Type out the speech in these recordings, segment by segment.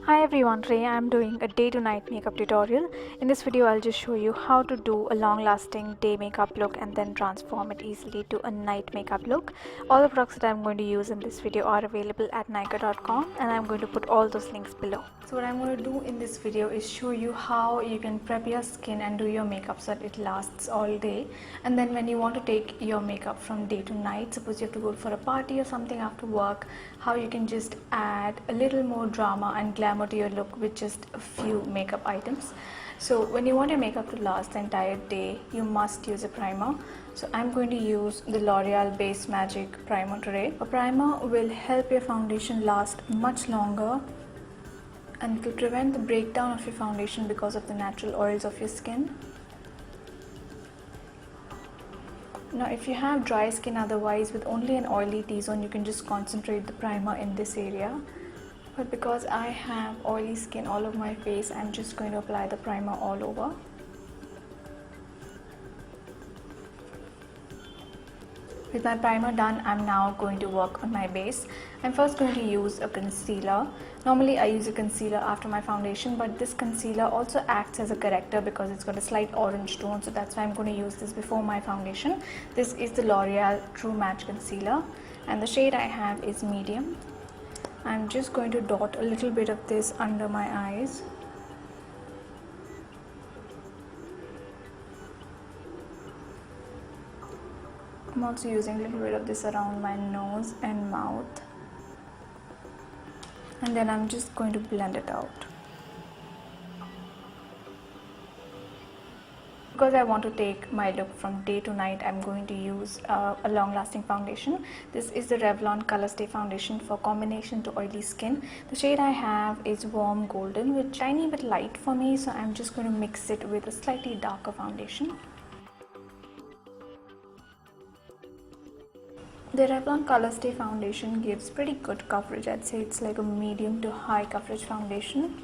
Hi everyone, today I am doing a day to night makeup tutorial. In this video I'll just show you how to do a long lasting day makeup look and then transform it easily to a night makeup look. All the products that I'm going to use in this video are available at Nykaa.com and I'm going to put all those links below. So what I'm going to do in this video is show you how you can prep your skin and do your makeup so that it lasts all day, and then when you want to take your makeup from day to night, suppose you have to go for a party or something after work, how you can just add a little more drama and glamour to your look with just a few makeup items. So when you want your makeup to last the entire day, you must use a primer. So I'm going to use the L'Oreal Base Magic Primer today. A primer will help your foundation last much longer and it will prevent the breakdown of your foundation because of the natural oils of your skin. Now if you have dry skin otherwise with only an oily T-zone, you can just concentrate the primer in this area. But because I have oily skin all over my face, I'm just going to apply the primer all over. With my primer done, I'm now going to work on my base. I'm first going to use a concealer. Normally I use a concealer after my foundation, but this concealer also acts as a corrector because it's got a slight orange tone, so that's why I'm going to use this before my foundation. This is the L'Oreal True Match Concealer and the shade I have is medium. I'm just going to dot a little bit of this under my eyes. I'm also using a little bit of this around my nose and mouth. And then I'm just going to blend it out. Because I want to take my look from day to night, I'm going to use a long-lasting foundation. This is the Revlon Color Stay Foundation for combination to oily skin. The shade I have is Warm Golden, which is tiny but light for me, so I'm just going to mix it with a slightly darker foundation. The Revlon Color Stay Foundation gives pretty good coverage. I'd say it's like a medium to high coverage foundation,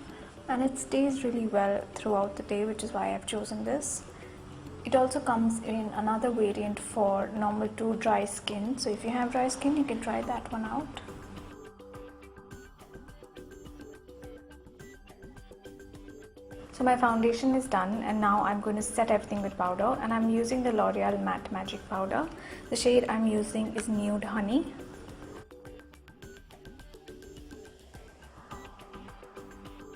and it stays really well throughout the day, which is why I've chosen this. It also comes in another variant for normal to dry skin, so if you have dry skin you can try that one out. So my foundation is done and now I'm going to set everything with powder, and I'm using the L'Oreal Matte Magic Powder. The shade I'm using is Nude Honey.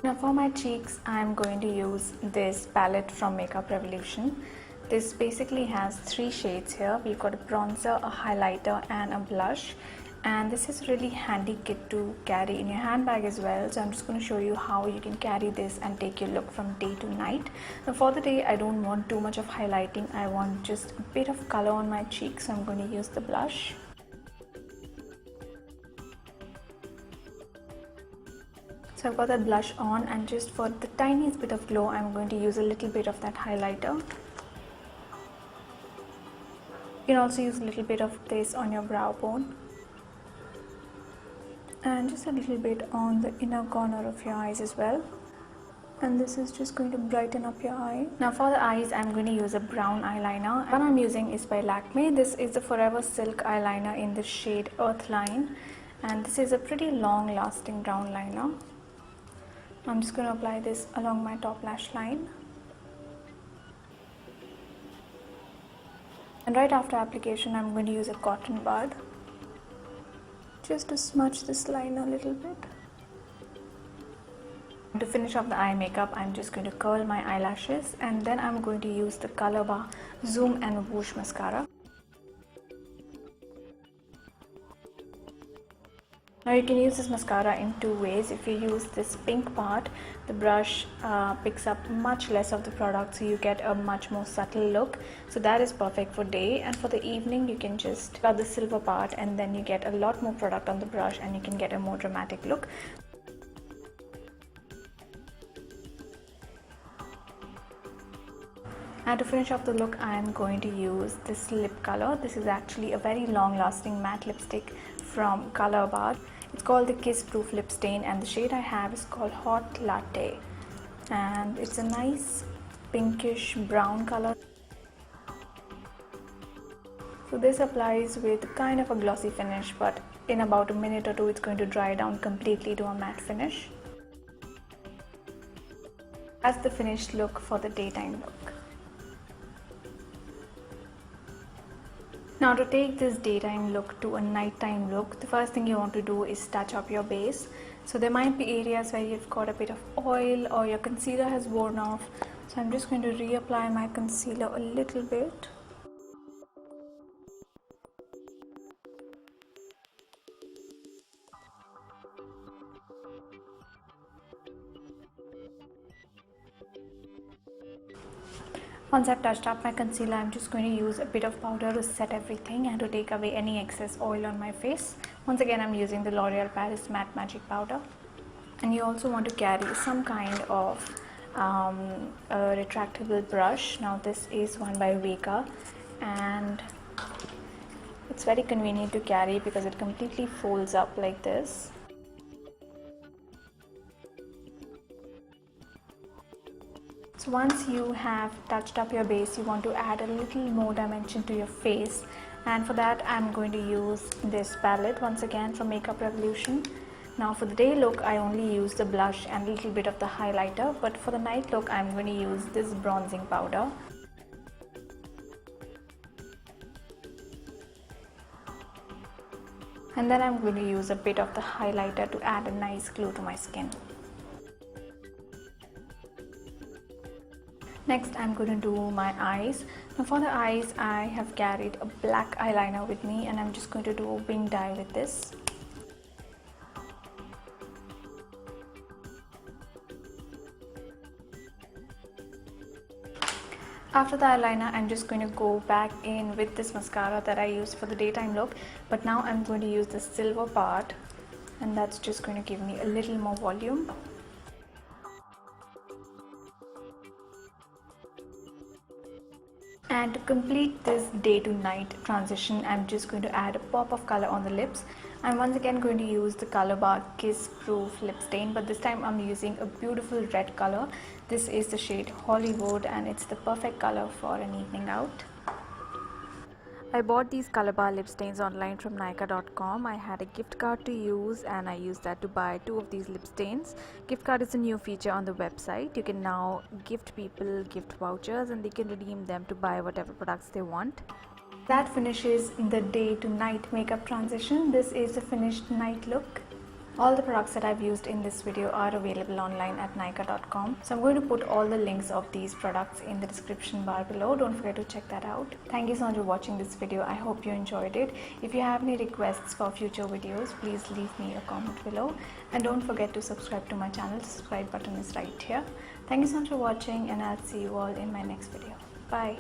Now for my cheeks, I'm going to use this palette from Makeup Revolution. This basically has 3 shades here. We've got a bronzer, a highlighter and a blush. And this is a really handy kit to carry in your handbag as well. So I'm just going to show you how you can carry this and take your look from day to night. Now for the day, I don't want too much of highlighting. I want just a bit of color on my cheeks, so I'm going to use the blush. So I've got that blush on, and just for the tiniest bit of glow, I'm going to use a little bit of that highlighter. You can also use a little bit of this on your brow bone. And just a little bit on the inner corner of your eyes as well. And this is just going to brighten up your eye. Now for the eyes, I'm going to use a brown eyeliner. The one I'm using is by Lakme. This is the Forever Silk eyeliner in the shade Earthline. And this is a pretty long lasting brown liner. I'm just going to apply this along my top lash line. And right after application, I'm going to use a cotton bud just to smudge this line a little bit. To finish off the eye makeup, I'm just going to curl my eyelashes, and then I'm going to use the Color Bar Zoom and Whoosh mascara. Now you can use this mascara in 2 ways. If you use this pink part, the brush picks up much less of the product, so you get a much more subtle look. So that is perfect for day, and for the evening you can just cut the silver part and then you get a lot more product on the brush and you can get a more dramatic look. And to finish off the look, I am going to use this lip color. This is actually a very long lasting matte lipstick from Color Bar. It's called the Kiss Proof Lip Stain, and the shade I have is called Hot Latte. And it's a nice pinkish brown color. So this applies with kind of a glossy finish, but in about a minute or two it's going to dry down completely to a matte finish. That's the finished look for the daytime look. Now to take this daytime look to a nighttime look, the first thing you want to do is touch up your base. So there might be areas where you've got a bit of oil or your concealer has worn off. So I'm just going to reapply my concealer a little bit. Once I've touched up my concealer, I'm just going to use a bit of powder to set everything and to take away any excess oil on my face. Once again, I'm using the L'Oreal Paris Matte Magic Powder. And you also want to carry some kind of a retractable brush. Now this is one by Vika, and it's very convenient to carry because it completely folds up like this. So once you have touched up your base, you want to add a little more dimension to your face, and for that I'm going to use this palette once again from Makeup Revolution. Now for the day look, I only use the blush and a little bit of the highlighter, but for the night look I'm going to use this bronzing powder. And then I'm going to use a bit of the highlighter to add a nice glow to my skin. Next I'm going to do my eyes. Now for the eyes, I have carried a black eyeliner with me, and I'm just going to do a wing dye with this. After the eyeliner, I'm just going to go back in with this mascara that I used for the daytime look, but now I'm going to use the silver part, and that's just going to give me a little more volume. And to complete this day to night transition, I'm just going to add a pop of color on the lips. I'm once again going to use the Color Bar Kiss Proof Lip Stain, but this time I'm using a beautiful red color. This is the shade Hollywood, and it's the perfect color for an evening out. I bought these Color Bar lip stains online from Nykaa.com. I had a gift card to use, and I used that to buy 2 of these lip stains. Gift card is a new feature on the website. You can now gift people gift vouchers, and they can redeem them to buy whatever products they want. That finishes the day to night makeup transition. This is the finished night look. All the products that I've used in this video are available online at Nykaa.com. So I'm going to put all the links of these products in the description bar below. Don't forget to check that out. Thank you so much for watching this video. I hope you enjoyed it. If you have any requests for future videos, please leave me a comment below. And don't forget to subscribe to my channel. The subscribe button is right here. Thank you so much for watching, and I'll see you all in my next video. Bye.